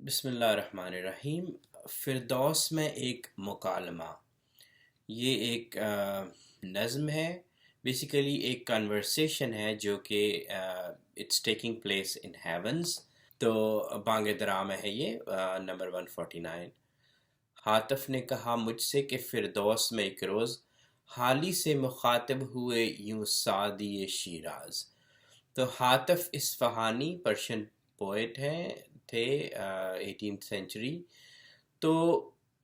بسم اللہ الرحمن الرحیم۔ فردوس میں ایک مکالمہ، یہ ایک نظم ہے، بیسیکلی ایک کنورسیشن ہے جو کہ it's taking place in heavens. تو بانگ درا میں ہے یہ نمبر 149۔ حاطف نے کہا مجھ سے کہ فردوس میں ایک روز حالی سے مخاطب ہوئے یوں سعدی شیراز۔ تو حاطف اصفہانی پرشین پوئٹ ہیں، تھے 18th سینچری۔ تو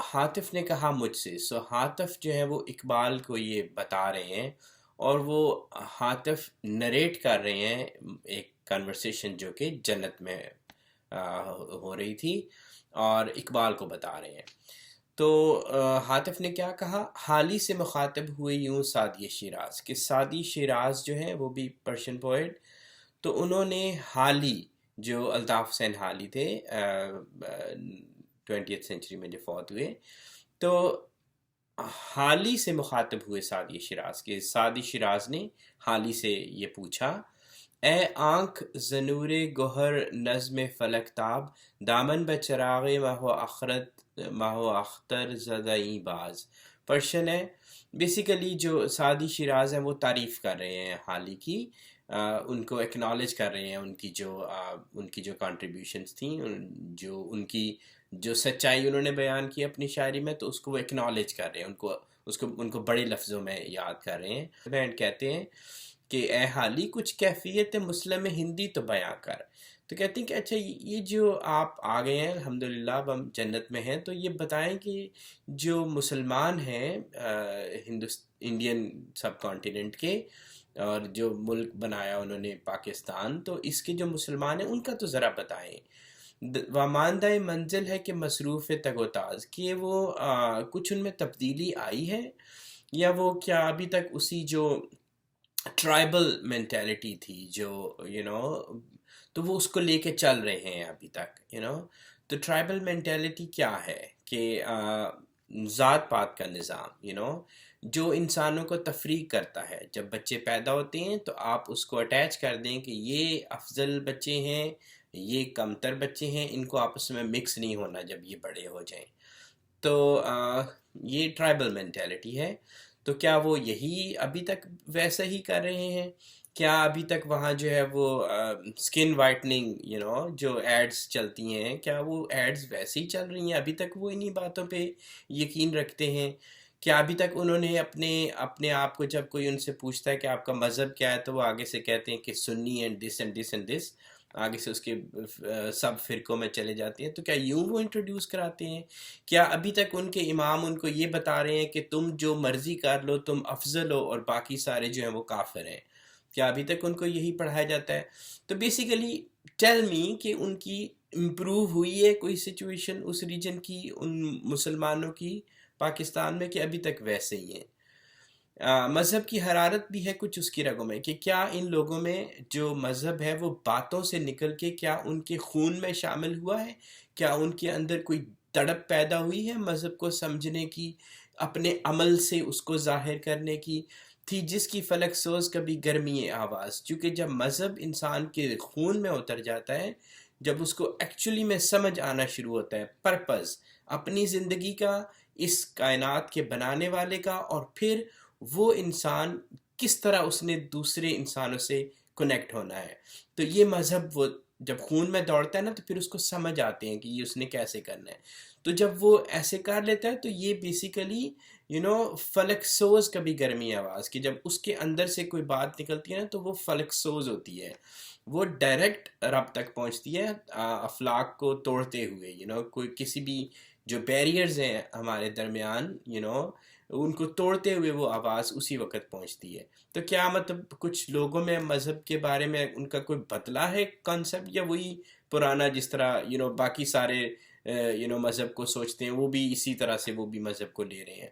حاطف نے کہا مجھ سے، حاطف جو ہے وہ اقبال کو یہ بتا رہے ہیں، اور وہ حاطف نریٹ کر رہے ہیں ایک کنورسیشن جو کہ جنت میں ہو رہی تھی، اور اقبال کو بتا رہے ہیں۔ تو حاطف نے کیا کہا، حالی سے مخاطب ہوئے یوں سعدی شیراز، کہ سعدی شیراز جو ہیں وہ بھی پرشین پوئٹ، تو انہوں نے حالی جو الطاف حسین حالی تھے 20th سینچری میں جو فوت ہوئے، تو حالی سے مخاطب ہوئے سعدی شیراز کے، سعدی شیراز نے حالی سے یہ پوچھا، اے آنکھ زنور گوہر نظم فلک تاب، دامن بچراغ ماہو اختر زدئی باز۔ پرشن ہے، بیسیکلی جو سعدی شیراز ہیں وہ تعریف کر رہے ہیں حالی کی، ان کو ایکنالج کر رہے ہیں، ان کی جو کنٹریبیوشنز تھیں، جو ان کی جو سچائی انہوں نے بیان کی اپنی شاعری میں، تو اس کو وہ ایکنالج کر رہے ہیں، ان کو بڑے لفظوں میں یاد کر رہے ہیں۔ بینڈ کہتے ہیں کہ اے حالی کچھ کیفیت مسلم ہندی تو بیاں کر۔ تو کہتے ہیں کہ اچھا یہ جو آپ آ گئے ہیں الحمدللہ، اب ہم جنت میں ہیں، تو یہ بتائیں کہ جو مسلمان ہیں انڈین سب کانٹیننٹ کے، اور جو ملک بنایا انہوں نے پاکستان، تو اس کے جو مسلمان ہیں ان کا تو ذرا بتائیں۔ واماندہ منزل ہے کہ مصروف تگ و تاز، کہ وہ کچھ ان میں تبدیلی آئی ہے، یا وہ کیا ابھی تک اسی جو ٹرائبل مینٹیلٹی تھی جو تو وہ اس کو لے کے چل رہے ہیں ابھی تک۔ تو ٹرائبل مینٹیلٹی کیا ہے کہ ذات پات کا نظام جو انسانوں کو تفریق کرتا ہے۔ جب بچے پیدا ہوتے ہیں تو آپ اس کو اٹیچ کر دیں کہ یہ افضل بچے ہیں، یہ کمتر بچے ہیں، ان کو آپس میں مکس نہیں ہونا جب یہ بڑے ہو جائیں۔ تو یہ ٹرائبل مینٹیلٹی ہے۔ تو کیا وہ یہی ابھی تک ویسا ہی کر رہے ہیں؟ کیا ابھی تک وہاں جو ہے وہ سکن وائٹننگ جو ایڈز چلتی ہیں، کیا وہ ایڈز ویسے ہی چل رہی ہیں؟ ابھی تک وہ انہی باتوں پہ یقین رکھتے ہیں؟ کیا ابھی تک انہوں نے اپنے آپ کو، جب کوئی ان سے پوچھتا ہے کہ آپ کا مذہب کیا ہے، تو وہ آگے سے کہتے ہیں کہ سنی اینڈ دس اینڈ دس اینڈ دس، آگے سے اس کے سب فرقوں میں چلے جاتے ہیں؟ تو کیا یوں وہ انٹروڈیوس کراتے ہیں؟ کیا ابھی تک ان کے امام ان کو یہ بتا رہے ہیں کہ تم جو مرضی کر لو، تم افضل ہو، اور باقی سارے جو ہیں وہ کافر ہیں؟ کیا ابھی تک ان کو یہی پڑھایا جاتا ہے؟ تو بیسیکلی ٹیل می کہ ان کی امپروو ہوئی ہے کوئی سچویشن اس ریجن کی، ان مسلمانوں کی پاکستان میں، کہ ابھی تک ویسے ہی ہیں؟ مذہب کی حرارت بھی ہے کچھ اس کی رگوں میں، کہ کیا ان لوگوں میں جو مذہب ہے وہ باتوں سے نکل کے کیا ان کے خون میں شامل ہوا ہے؟ کیا ان کے اندر کوئی تڑپ پیدا ہوئی ہے مذہب کو سمجھنے کی، اپنے عمل سے اس کو ظاہر کرنے کی؟ تھی جس کی فلک سوز کبھی گرمی آواز، چونکہ جب مذہب انسان کے خون میں اتر جاتا ہے، جب اس کو ایکچولی میں سمجھ آنا شروع ہوتا ہے پرپز اپنی زندگی کا، اس کائنات کے بنانے والے کا، اور پھر وہ انسان کس طرح اس نے دوسرے انسانوں سے کنیکٹ ہونا ہے، تو یہ مذہب وہ جب خون میں دوڑتا ہے نا، تو پھر اس کو سمجھ آتے ہیں کہ یہ اس نے کیسے کرنا ہے۔ تو جب وہ ایسے کر لیتا ہے تو یہ بیسیکلی فلک سوز کبھی گرمی آواز، کہ جب اس کے اندر سے کوئی بات نکلتی ہے نا، تو وہ فلک سوز ہوتی ہے، وہ ڈائریکٹ رب تک پہنچتی ہے، افلاک کو توڑتے ہوئے، کوئی کسی بھی جو بیریئرز ہیں ہمارے درمیان، ان کو توڑتے ہوئے وہ آواز اسی وقت پہنچتی ہے۔ تو کیا مطلب کچھ لوگوں میں مذہب کے بارے میں ان کا کوئی بدلا ہے کانسیپٹ، یا وہی پرانا جس طرح باقی سارے مذہب کو سوچتے ہیں، وہ بھی اسی طرح سے وہ بھی مذہب کو لے رہے ہیں؟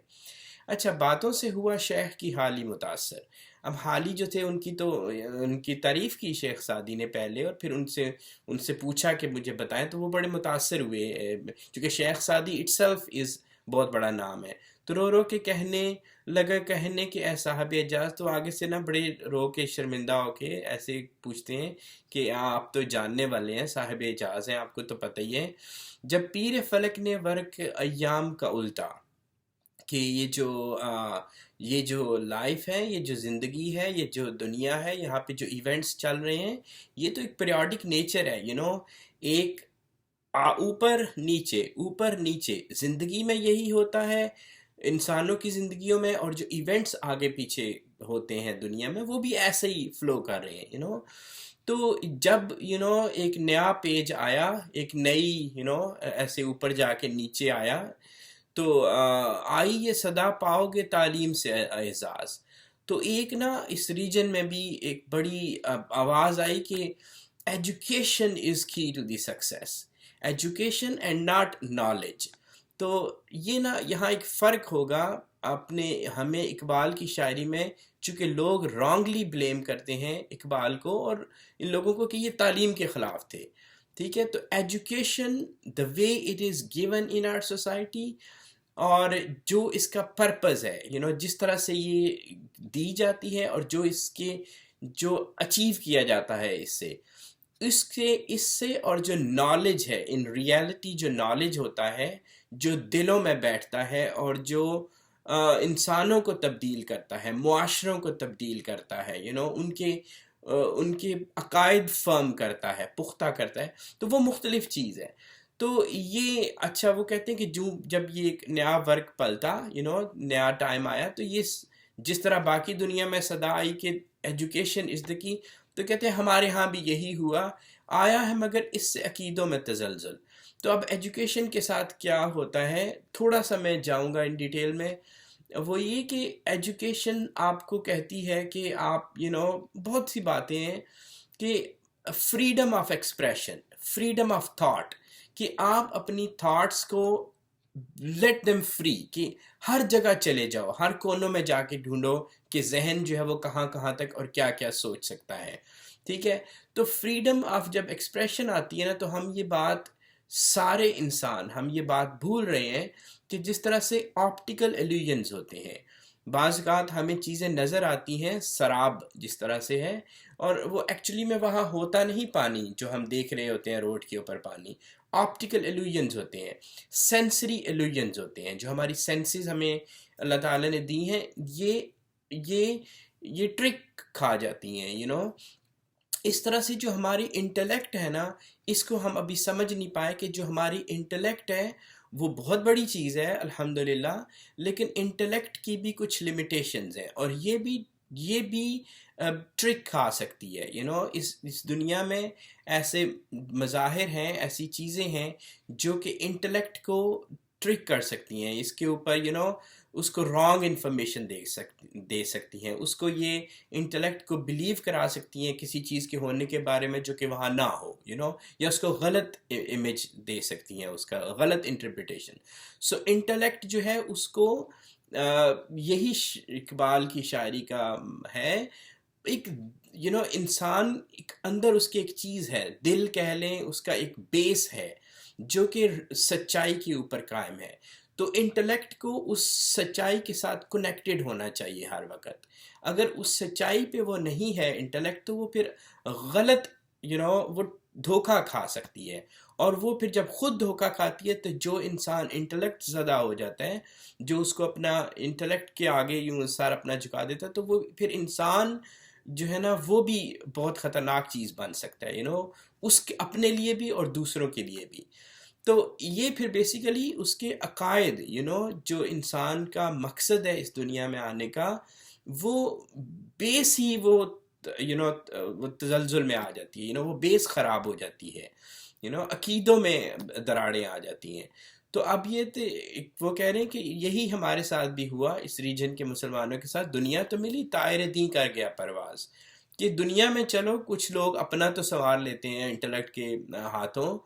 اچھا، باتوں سے ہوا شیخ کی حالی متاثر۔ اب حالی جو تھے ان کی تعریف کی شیخ سعدی نے پہلے، اور پھر ان سے پوچھا کہ مجھے بتائیں، تو وہ بڑے متاثر ہوئے، کیونکہ شیخ سعدی اٹ سیلف از بہت بڑا نام ہے. تو رو رو کے کہنے کہ اے صاحب اعجاز. تو آگے سے نا بڑے رو کے شرمندہ ہو کے ایسے پوچھتے ہیں کہ آپ تو جاننے والے ہیں، صاحب اعجاز ہیں، آپ کو تو پتہ ہی ہے. جب پیر فلک نے ورق ایام کا الٹا، کہ یہ جو لائف ہے، یہ جو زندگی ہے، یہ جو دنیا ہے، یہاں پہ جو ایونٹس چل رہے ہیں، یہ تو ایک پیریوڈک نیچر ہے. ایک اوپر نیچے زندگی میں یہی ہوتا ہے، انسانوں کی زندگیوں میں، اور جو ایونٹس آگے پیچھے ہوتے ہیں دنیا میں وہ بھی ایسے ہی فلو کر رہے ہیں. تو جب ایک نیا پیج آیا، ایک نئی ایسے اوپر جا کے نیچے آیا، تو آئی یہ صدا پاؤ گے تعلیم سے اعزاز. تو ایک نا اس ریجن میں بھی ایک بڑی آواز آئی کہ education is key to the success, education and not knowledge. تو یہ نا یہاں ایک فرق ہوگا ہمیں اقبال کی شاعری میں، چونکہ لوگ رانگلی بلیم کرتے ہیں اقبال کو اور ان لوگوں کو کہ یہ تعلیم کے خلاف تھے. ٹھیک ہے، تو education the way it is given in our society, اور جو اس کا پرپز ہے، جس طرح سے یہ دی جاتی ہے، اور جو اچیو کیا جاتا ہے اس سے اور جو نالج ہے ان ریالٹی، جو نالج ہوتا ہے جو دلوں میں بیٹھتا ہے اور جو انسانوں کو تبدیل کرتا ہے، معاشروں کو تبدیل کرتا ہے، ان کے عقائد فرم کرتا ہے، پختہ کرتا ہے، تو وہ مختلف چیز ہے. تو یہ اچھا، وہ کہتے ہیں کہ جب یہ ایک نیا ورق پلتا، نیا ٹائم آیا، تو یہ جس طرح باقی دنیا میں صدا آئی کہ ایجوکیشن از دا کی، تو کہتے ہیں ہمارے ہاں بھی یہی ہوا آیا ہے، مگر اس سے عقیدوں میں تزلزل. تو اب ایجوکیشن کے ساتھ کیا ہوتا ہے، تھوڑا سا میں جاؤں گا ان ڈیٹیل میں. وہ یہ کہ ایجوکیشن آپ کو کہتی ہے کہ آپ بہت سی باتیں ہیں، کہ freedom of expression, freedom of thought, کہ آپ اپنی تھاٹس کو لیٹ دم فری، کہ ہر جگہ چلے جاؤ، ہر کونوں میں جا کے ڈھونڈو کہ ذہن جو ہے وہ کہاں کہاں تک اور کیا کیا سوچ سکتا ہے. ٹھیک ہے، تو فریڈم آف جب ایکسپریشن آتی ہے نا، تو ہم یہ بات بھول رہے ہیں کہ جس طرح سے آپٹیکل ایلیوژنز ہوتے ہیں، بعض اوقات ہمیں چیزیں نظر آتی ہیں سراب جس طرح سے ہے، اور وہ ایکچولی میں وہاں ہوتا نہیں پانی جو ہم دیکھ رہے ہوتے ہیں روڈ کے اوپر پانی. آپٹیکل ایلیوژنز ہوتے ہیں، سینسری ایلیوژنز ہوتے ہیں، جو ہماری سینسز ہمیں اللہ تعالیٰ نے دی ہیں، یہ ٹرک کھا جاتی ہیں. اس طرح سے جو ہماری انٹلیکٹ ہے نا، اس کو ہم ابھی سمجھ نہیں پائے کہ جو ہماری انٹلیکٹ ہے وہ بہت بڑی چیز ہے الحمدللہ، لیکن انٹلیکٹ کی بھی کچھ لمیٹیشنز ہیں، اور یہ بھی ٹرک کھا سکتی ہے. اس دنیا میں ایسے مظاہر ہیں، ایسی چیزیں ہیں جو کہ انٹلیکٹ کو ٹرک کر سکتی ہیں، اس کے اوپر اس کو رانگ انفارمیشن دے سکتی ہیں، اس کو یہ انٹلیکٹ کو بلیو کرا سکتی ہیں کسی چیز کے ہونے کے بارے میں جو کہ وہاں نہ ہو، یا اس کو غلط امیج دے سکتی ہیں، اس کا غلط انٹرپریٹیشن. سو انٹلیکٹ جو ہے اس کو یہی اقبال کی شاعری کا ہے، ایک انسان اندر اس کی ایک چیز ہے، دل کہہ لیں، اس کا ایک بیس ہے جو کہ سچائی کے اوپر قائم ہے. تو انٹلیکٹ کو اس سچائی کے ساتھ کنیکٹڈ ہونا چاہیے ہر وقت. اگر اس سچائی پہ وہ نہیں ہے انٹلیکٹ، تو وہ پھر غلط وہ دھوکہ کھا سکتی ہے، اور وہ پھر جب خود دھوکہ کھاتی ہے تو جو انسان انٹلیکٹ زدہ ہو جاتا ہے، جو اس کو اپنا انٹلیکٹ کے آگے یوں سر اپنا جھکا دیتا ہے، تو وہ پھر انسان جو ہے نا وہ بھی بہت خطرناک چیز بن سکتا ہے، اس کے اپنے لیے بھی اور دوسروں کے لیے بھی. تو یہ پھر بیسیکلی اس کے عقائد، جو انسان کا مقصد ہے اس دنیا میں آنے کا، وہ بیس ہی وہ تزلزل میں آ جاتی ہے، وہ بیس خراب ہو جاتی ہے، عقیدوں میں دراڑیں آ جاتی ہیں. تو اب وہ کہہ رہے ہیں کہ یہی ہمارے ساتھ بھی ہوا، اس ریجن کے مسلمانوں کے ساتھ. دنیا تو ملی، طائر دین کر گیا پرواز، کہ دنیا میں چلو کچھ لوگ اپنا تو سنوار لیتے ہیں انٹلیکٹ کے ہاتھوں،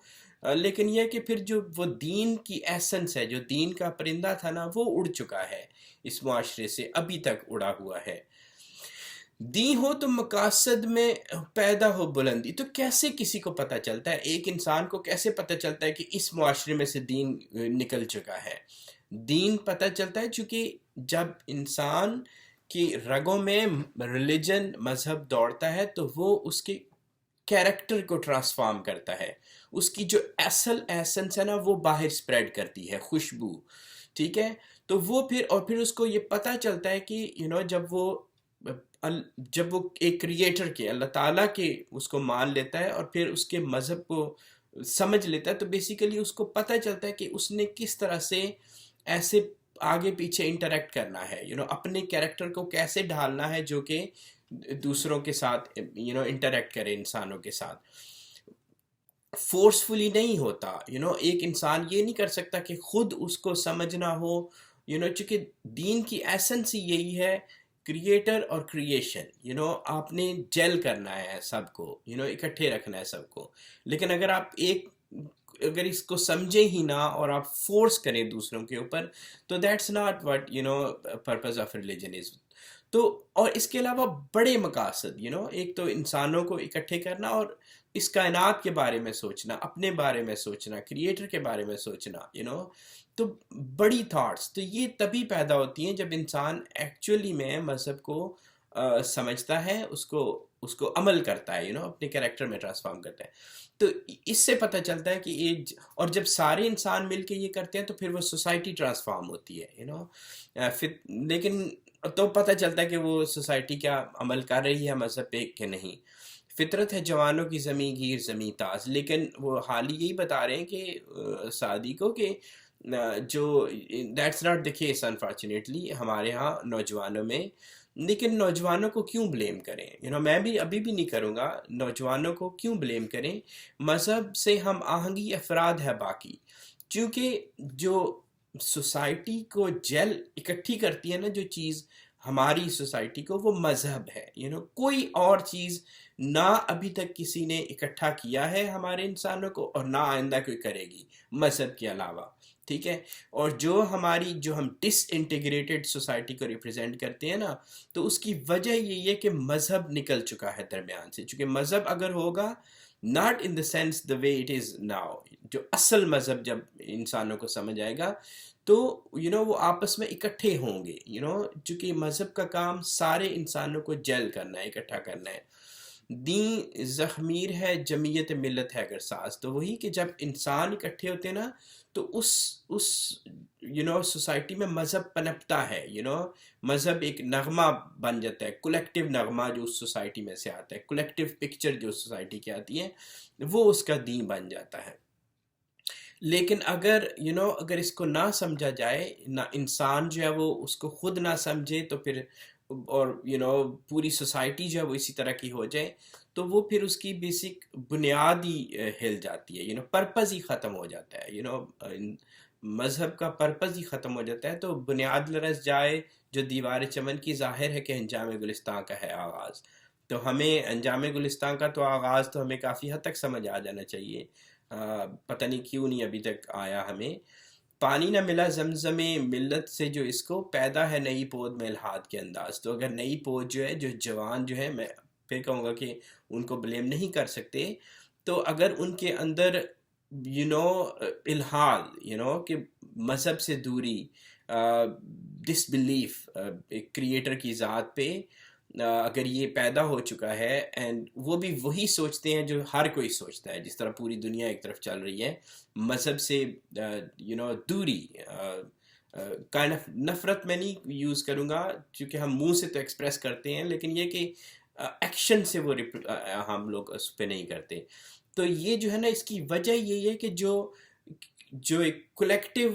لیکن یہ کہ پھر جو وہ دین کی ایسنس ہے، جو دین کا پرندہ تھا نا، وہ اڑ چکا ہے اس معاشرے سے، ابھی تک اڑا ہوا ہے. دی ہو تو مقاصد میں پیدا ہو بلندی. تو کیسے کسی کو پتہ چلتا ہے، ایک انسان کو کیسے پتہ چلتا ہے کہ اس معاشرے میں سے دین نکل چکا ہے؟ دین پتہ چلتا ہے چونکہ جب انسان کی رگوں میں ریلیجن، مذہب دوڑتا ہے تو وہ اس کے کیریکٹر کو ٹرانسفارم کرتا ہے. اس کی جو اصل ایسنس ہے نا وہ باہر سپریڈ کرتی ہے، خوشبو. ٹھیک ہے، تو وہ پھر اس کو یہ پتہ چلتا ہے کہ جب وہ ایک کریٹر کے، اللہ تعالیٰ کے اس کو مان لیتا ہے اور پھر اس کے مذہب کو سمجھ لیتا ہے، تو بیسیکلی اس کو پتہ چلتا ہے کہ اس نے کس طرح سے ایسے آگے پیچھے انٹریکٹ کرنا ہے، اپنے کیریکٹر کو کیسے ڈھالنا ہے جو کہ دوسروں کے ساتھ انٹریکٹ کرے، انسانوں کے ساتھ. فورسفلی نہیں ہوتا. ایک انسان یہ نہیں کر سکتا کہ خود اس کو سمجھنا ہو. چونکہ دین کی ایسنس ہی یہی ہے، کریٹر اور کریشن. آپ نے جیل کرنا ہے سب کو، اکٹھے رکھنا ہے سب کو. لیکن اگر اس کو سمجھے ہی نہ اور آپ فورس کریں دوسروں کے اوپر، تو that's not what purpose of religion is. تو اور اس کے علاوہ بڑے مقاصد، ایک تو انسانوں کو اکٹھے کرنا اور اس کائنات کے بارے میں سوچنا، اپنے بارے میں سوچنا، کریٹر کے بارے میں سوچنا، تو بڑی تھاٹس. تو یہ تبھی پیدا ہوتی ہیں جب انسان ایکچولی میں مذہب کو سمجھتا ہے، اس کو عمل کرتا ہے، اپنے کریکٹر میں ٹرانسفارم کرتا ہے. تو اس سے پتہ چلتا ہے کہ اور جب سارے انسان مل کے یہ کرتے ہیں تو پھر وہ سوسائٹی ٹرانسفارم ہوتی ہے. لیکن تو پتہ چلتا ہے کہ وہ سوسائٹی کیا عمل کر رہی ہے مذہب پہ کہ نہیں. فطرت ہے جوانوں کی زمیں گیر زمیں تاز. لیکن وہ حال ہی یہی بتا رہے ہیں کہ سعدی کو کہ جو that's not the case unfortunately ہمارے ہاں نوجوانوں میں. لیکن نوجوانوں کو کیوں بلیم کریں؟ میں بھی ابھی بھی نہیں کروں گا. نوجوانوں کو کیوں بلیم کریں؟ مذہب سے ہم آہنگی افراد ہے باقی. چونکہ جو سوسائٹی کو اکٹھی کرتی ہے نا، جو چیز ہماری سوسائٹی کو، وہ مذہب ہے. کوئی اور چیز نہ ابھی تک کسی نے اکٹھا کیا ہے ہمارے انسانوں کو، اور نہ آئندہ کوئی کرے گی مذہب کے علاوہ. ٹھیک ہے، اور جو ہم ڈس انٹیگریٹڈ سوسائٹی کو ریپرزینٹ کرتے ہیں نا، تو اس کی وجہ یہی ہے کہ مذہب نکل چکا ہے درمیان سے. چونکہ مذہب اگر ہوگا not in the sense the way it is now، جو اصل مذہب جب انسانوں کو سمجھ آئے گا تو وہ آپس میں اکٹھے ہوں گے. چونکہ مذہب کا کام سارے انسانوں کو جیل کرنا ہے، اکٹھا کرنا ہے. دین زخمیر ہے جمعیت ملت ہے اگر ساز. تو وہی کہ جب انسان اکٹھے ہوتے ہیں نا تو اس سوسائٹی میں مذہب پنپتا ہے. مذہب ایک نغمہ بن جاتا ہے، کولیکٹیو نغمہ جو اس سوسائٹی میں سے آتا ہے، کولیکٹیو پکچر جو سوسائٹی کی آتی ہے، وہ اس کا دین بن جاتا ہے. لیکن اگر اس کو نہ سمجھا جائے، نہ انسان جو ہے وہ اس کو خود نہ سمجھے، تو پھر اور پوری سوسائٹی جو ہے وہ اسی طرح کی ہو جائے، تو وہ پھر اس کی بیسک بنیاد ہی ہل جاتی ہے. پرپز ہی ختم ہو جاتا ہے. مذہب کا پرپز ہی ختم ہو جاتا ہے. تو بنیاد لرز جائے جو دیوار چمن کی، ظاہر ہے کہ انجام گلستان کا ہے آغاز. تو ہمیں انجام گلستان کا تو آغاز تو ہمیں کافی حد تک سمجھ آ جانا چاہیے. پتہ نہیں کیوں نہیں ابھی تک آیا ہمیں. پانی نہ ملا زمزم ملت سے جو اس کو، پیدا ہے نئی پود میں الحاد کے انداز. تو اگر نئی پود جو ہے، جو جوان جو ہے، میں پھر کہوں گا کہ ان کو بلیم نہیں کر سکتے. تو اگر ان کے اندر الحاد کہ مذہب سے دوری، ڈس بلیف کریٹر کی ذات پہ اگر یہ پیدا ہو چکا ہے، اینڈ وہ بھی وہی سوچتے ہیں جو ہر کوئی سوچتا ہے، جس طرح پوری دنیا ایک طرف چل رہی ہے، مذہب سے دوری، کائنڈ آف نفرت میں نہیں یوز کروں گا کیونکہ ہم منہ سے تو ایکسپریس کرتے ہیں، لیکن یہ کہ ایکشن سے وہ ہم لوگ اس پہ نہیں کرتے. تو یہ جو ہے نا، اس کی وجہ یہی ہے کہ جو ایک کولیکٹیو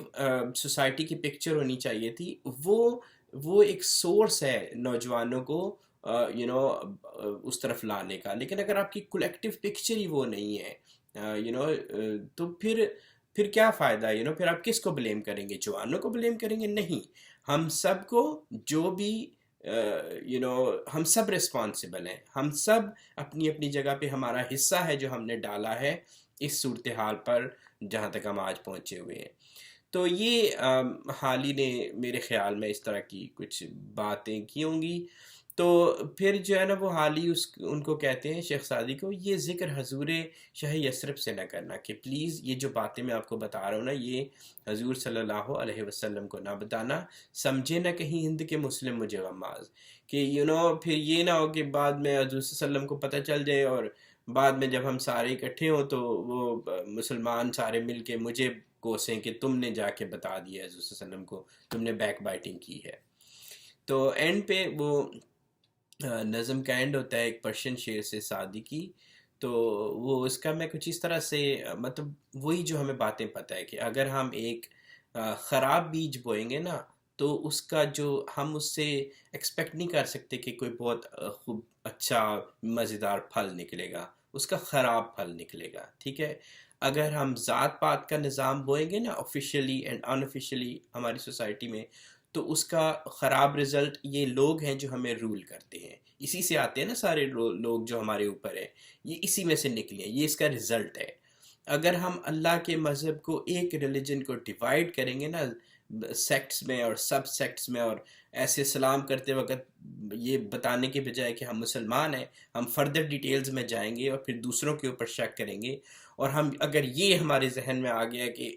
سوسائٹی کی پکچر ہونی چاہیے تھی، وہ ایک سورس ہے نوجوانوں کو اس طرف لانے کا. لیکن اگر آپ کی کولیکٹیو پکچر ہی وہ نہیں ہے، تو پھر کیا فائدہ؟ پھر آپ کس کو بلیم کریں گے؟ جوانوں کو بلیم کریں گے؟ نہیں، ہم سب کو، جو بھی ہم سب ریسپانسبل ہیں. ہم سب اپنی اپنی جگہ پہ ہمارا حصہ ہے جو ہم نے ڈالا ہے اس صورتحال پر جہاں تک ہم آج پہنچے ہوئے ہیں. تو یہ حال ہی نے میرے خیال میں اس طرح کی کچھ باتیں کی ہوں گی. تو پھر جو ہے نا وہ حالی ان کو کہتے ہیں شیخ سعدی کو، یہ ذکر حضور شاہ یثرب سے نہ کرنا، کہ پلیز یہ جو باتیں میں آپ کو بتا رہا ہوں نا یہ حضور صلی اللہ علیہ وسلم کو نہ بتانا، سمجھے نہ کہیں ہند کے مسلم مجھے غماز، کہ پھر یہ نہ ہو کہ بعد میں حضور صلی اللہ علیہ وسلم کو پتہ چل جائے اور بعد میں جب ہم سارے اکٹھے ہوں تو وہ مسلمان سارے مل کے مجھے کوسیں کہ تم نے جا کے بتا دیا حضور صلی اللہ علیہ وسلم کو، تم نے بیک بائٹنگ کی ہے۔ تو اینڈ پہ وہ نظم کا اینڈ ہوتا ہے ایک پرشین شعر سے سعدی کی، تو وہ اس کا میں کچھ اس طرح سے مطلب وہی جو ہمیں باتیں پتہ ہے کہ اگر ہم ایک خراب بیج بوئیں گے نا تو اس کا جو ہم اس سے ایکسپیکٹ نہیں کر سکتے کہ کوئی بہت خوب اچھا مزیدار پھل نکلے گا، اس کا خراب پھل نکلے گا، ٹھیک ہے۔ اگر ہم ذات پات کا نظام بوئیں گے نا آفیشیلی اینڈ ان آفیشیلی ہماری سوسائٹی میں، تو اس کا خراب رزلٹ یہ لوگ ہیں جو ہمیں رول کرتے ہیں، اسی سے آتے ہیں نا سارے لوگ جو ہمارے اوپر ہیں، یہ اسی میں سے نکلے ہیں، یہ اس کا رزلٹ ہے۔ اگر ہم اللہ کے مذہب کو ایک ریلیجن کو ڈیوائیڈ کریں گے نا سیکٹس میں اور سب سیکٹس میں، اور ایسے سلام کرتے وقت یہ بتانے کے بجائے کہ ہم مسلمان ہیں، ہم فردر ڈیٹیلز میں جائیں گے اور پھر دوسروں کے اوپر شک کریں گے، اور ہم اگر یہ ہمارے ذہن میں آ گیا کہ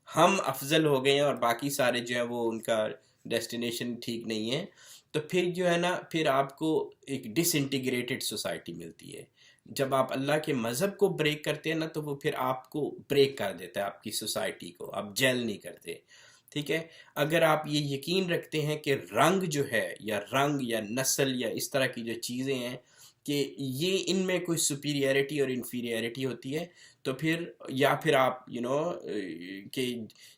ہم افضل ہو گئے ہیں اور باقی سارے جو ہیں وہ ان کا ڈیسٹینیشن ٹھیک نہیں ہے، تو پھر جو ہے نا پھر آپ کو ایک ڈس انٹیگریٹڈ سوسائٹی ملتی ہے۔ جب آپ اللہ کے مذہب کو بریک کرتے ہیں نا تو وہ پھر آپ کو بریک کر دیتا ہے، آپ کی سوسائٹی کو، آپ جیل نہیں کرتے، ٹھیک ہے۔ اگر آپ یہ یقین رکھتے ہیں کہ رنگ جو ہے یا نسل یا اس طرح کی جو چیزیں ہیں کہ یہ ان میں کوئی سپیریئرٹی اور انفیریئرٹی ہوتی ہے، تو پھر یا پھر آپ کہ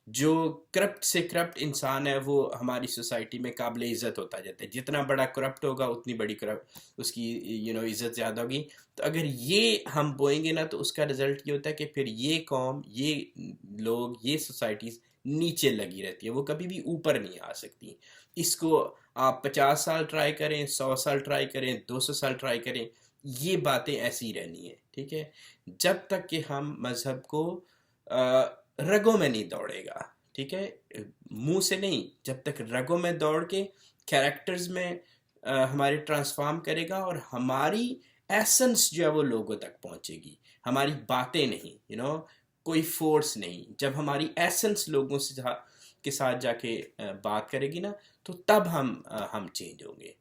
جو کرپٹ سے کرپٹ انسان ہے وہ ہماری سوسائٹی میں قابل عزت ہوتا جاتا ہے، جتنا بڑا کرپٹ ہوگا اتنی بڑی اس کی عزت زیادہ ہوگی۔ تو اگر یہ ہم بوئیں گے نا تو اس کا رزلٹ یہ ہوتا ہے کہ پھر یہ قوم، یہ لوگ، یہ سوسائٹیز نیچے لگی رہتی ہے، وہ کبھی بھی اوپر نہیں آ سکتی۔ اس کو آپ 50 سال ٹرائی کریں، 100 سال ٹرائی کریں، 200 سال ٹرائی کریں، یہ باتیں ایسی رہنی ہیں، ٹھیک ہے، جب تک کہ ہم مذہب کو رگوں میں نہیں دوڑے گا، ٹھیک ہے، منہ سے نہیں، جب تک رگوں میں دوڑ کے کیریکٹرز میں ہمارے ٹرانسفارم کرے گا اور ہماری ایسنس جو ہے وہ لوگوں تک پہنچے گی، ہماری باتیں نہیں، کوئی فورس نہیں، جب ہماری ایسنس لوگوں سے کے ساتھ جا کے بات کرے گی نا تو تب ہم چینج ہوں گے۔